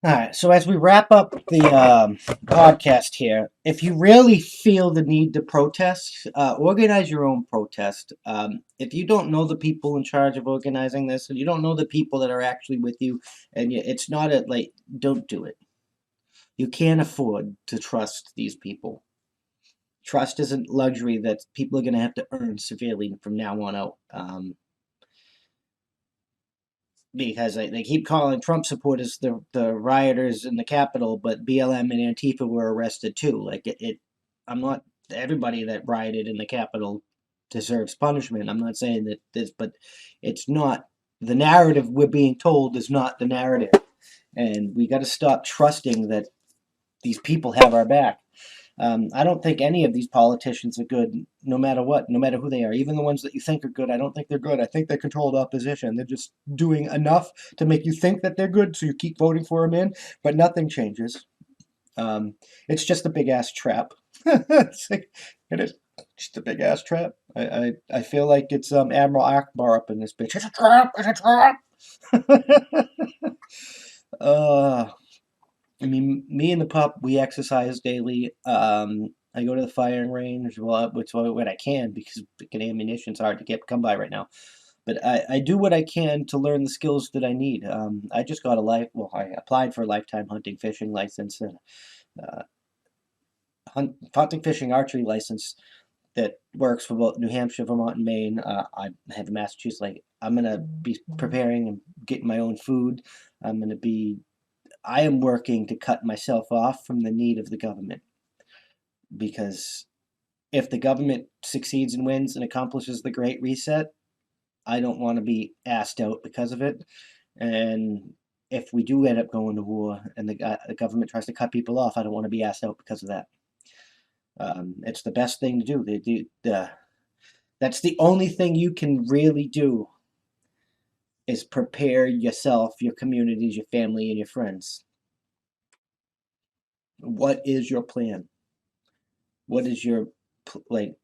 All right, so as we wrap up the podcast here, if you really feel the need to protest, organize your own protest. If you don't know the people in charge of organizing this, and you don't know the people that are actually with you, and it's not a like, don't do it. You can't afford to trust these people. Trust isn't luxury that people are going to have to earn severely from now on out. Because they keep calling Trump supporters the rioters in the Capitol, but BLM and Antifa were arrested too. I'm not everybody that rioted in the Capitol deserves punishment. I'm not saying that this, but it's not the narrative we're being told is not the narrative, and we got to stop trusting that these people have our back. I don't think any of these politicians are good, no matter what, no matter who they are. Even the ones that you think are good, I don't think they're good. I think they're controlled opposition. They're just doing enough to make you think that they're good, so you keep voting for them in, but nothing changes. It's just a big ass trap. It is just a big ass trap. I feel like it's Admiral Akbar up in this bitch. It's a trap. It's a trap. uh, I mean, me and the pup, we exercise daily. I go to the firing range, well, which when I can because freaking ammunition's hard to come by right now. But I do what I can to learn the skills that I need. I just got I applied for a lifetime hunting fishing license and uh, hunting fishing archery license that works for both New Hampshire, Vermont, and Maine. I have a Massachusetts. Like I'm gonna be preparing and getting my own food. I'm gonna be I am working to cut myself off from the need of the government because if the government succeeds and wins and accomplishes the Great Reset, I don't want to be asked out because of it. And if we do end up going to war and the government tries to cut people off, I don't want to be asked out because of that. It's the best thing to do. That's the only thing you can really do is prepare yourself, your communities, your family, and your friends. What is your plan? What is your like?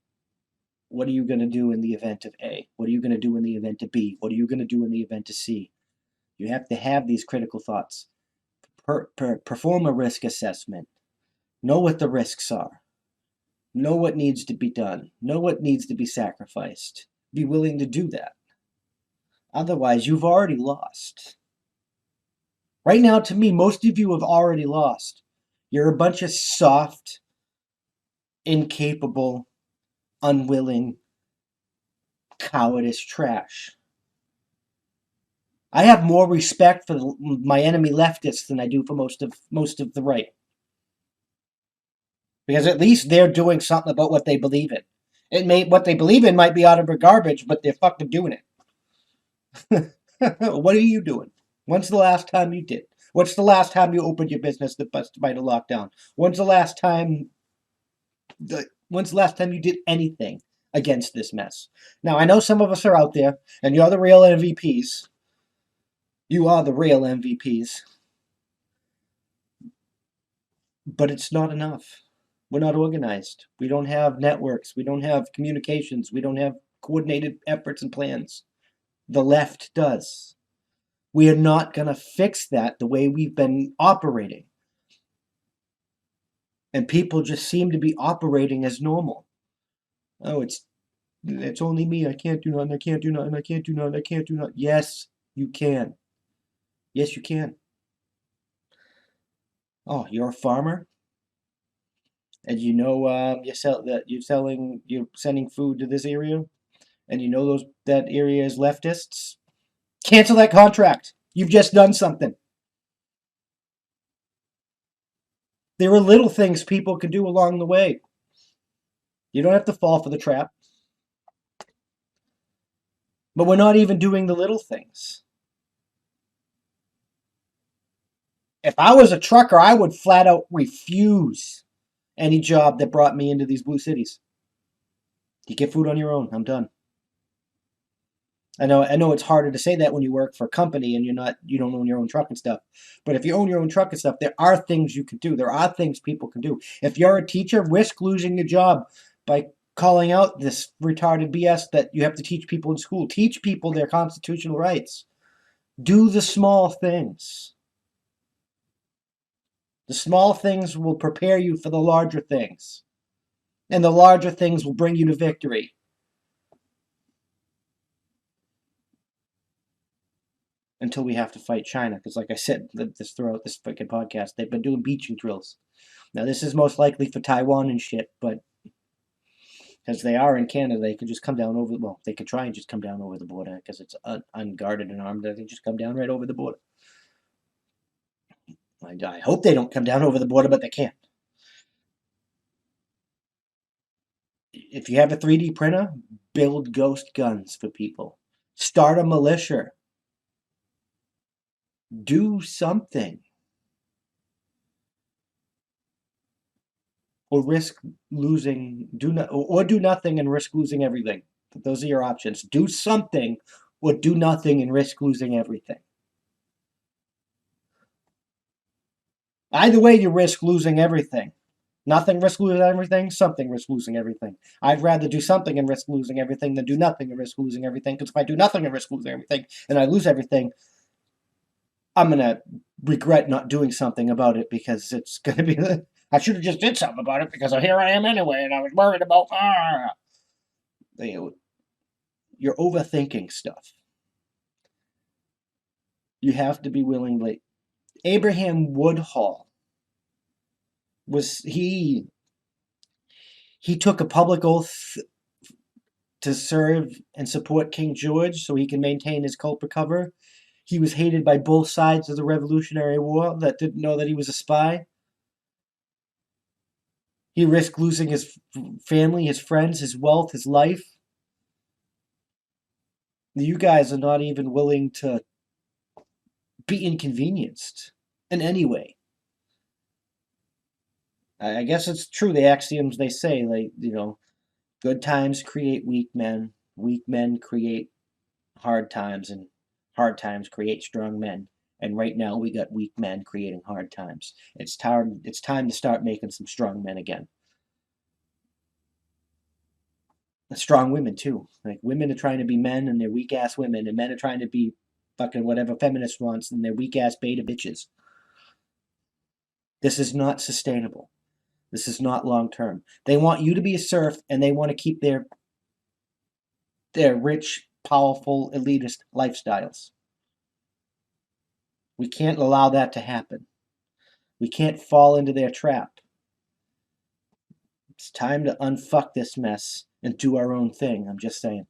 What are you going to do in the event of A? What are you going to do in the event of B? What are you going to do in the event of C? You have to have these critical thoughts. Perform a risk assessment. Know what the risks are. Know what needs to be done. Know what needs to be sacrificed. Be willing to do that. Otherwise, you've already lost. Right now, to me, most of you have already lost. You're a bunch of soft, incapable, unwilling, cowardice trash. I have more respect for my enemy leftists than I do for most of the right, because at least they're doing something about what they believe in. What they believe in might be out of their garbage, but they're fucking doing it. What are you doing? When's the last time you did? What's the last time you opened your business despite a lockdown? When's the last time? When's the last time you did anything against this mess? Now I know some of us are out there, and you're the real MVPs. You are the real MVPs. But it's not enough. We're not organized. We don't have networks. We don't have communications. We don't have coordinated efforts and plans. The left does. We are not going to fix that the way we've been operating. And people just seem to be operating as normal. Oh, it's only me. I can't do nothing. I can't do nothing. I can't do nothing. I can't do nothing. Yes, you can. Yes, you can. Oh, you're a farmer? And you know you're sending food to this area, and you know that area is leftists, cancel that contract. You've just done something. There are little things people can do along the way. You don't have to fall for the trap. But we're not even doing the little things. If I was a trucker, I would flat out refuse any job that brought me into these blue cities. You get food on your own. I'm done. I know it's harder to say that when you work for a company and you don't own your own truck and stuff. But if you own your own truck and stuff, there are things you can do. There are things people can do. If you're a teacher, risk losing your job by calling out this retarded BS that you have to teach people in school. Teach people their constitutional rights. Do the small things. The small things will prepare you for the larger things, and the larger things will bring you to victory. Until we have to fight China, because like I said, this throughout this fucking podcast, they've been doing beaching drills. Now this is most likely for Taiwan and shit, but because they are in Canada, they could just come down over. Well, they could try and just come down over the border because it's unguarded and armed. They can just come down right over the border. I hope they don't come down over the border, but they can't. If you have a 3D printer, build ghost guns for people. Start a militia. Do something. Or risk losing. Do nothing and risk losing everything. Those are your options. Do something or do nothing and risk losing everything. Either way, you risk losing everything. Nothing, risk losing everything. Something, risk losing everything. I'd rather do something and risk losing everything than do nothing and risk losing everything. Because if I do nothing and risk losing everything and I lose everything, I'm going to regret not doing something about it because it's going to be. I should have just did something about it because here I am anyway and I was worried about. You're overthinking stuff. You have to be willing. Like Abraham Woodhull was he took a public oath to serve and support King George so he can maintain his culprit cover. He was hated by both sides of the Revolutionary War that didn't know that he was a spy. He risked losing his family, his friends, his wealth, his life. You guys are not even willing to be inconvenienced in any way. I guess it's true, the axioms they say, like, good times create weak men create hard times, and hard times create strong men. And right now we got weak men creating hard times. It's time to start making some strong men again. And strong women too. Like women are trying to be men and they're weak ass women, and men are trying to be fucking whatever feminist wants and they're weak ass beta bitches. This is not sustainable. This is not long term. They want you to be a serf and they want to keep their rich, powerful, elitist lifestyles. We can't allow that to happen. We can't fall into their trap. It's time to unfuck this mess and do our own thing. I'm just saying.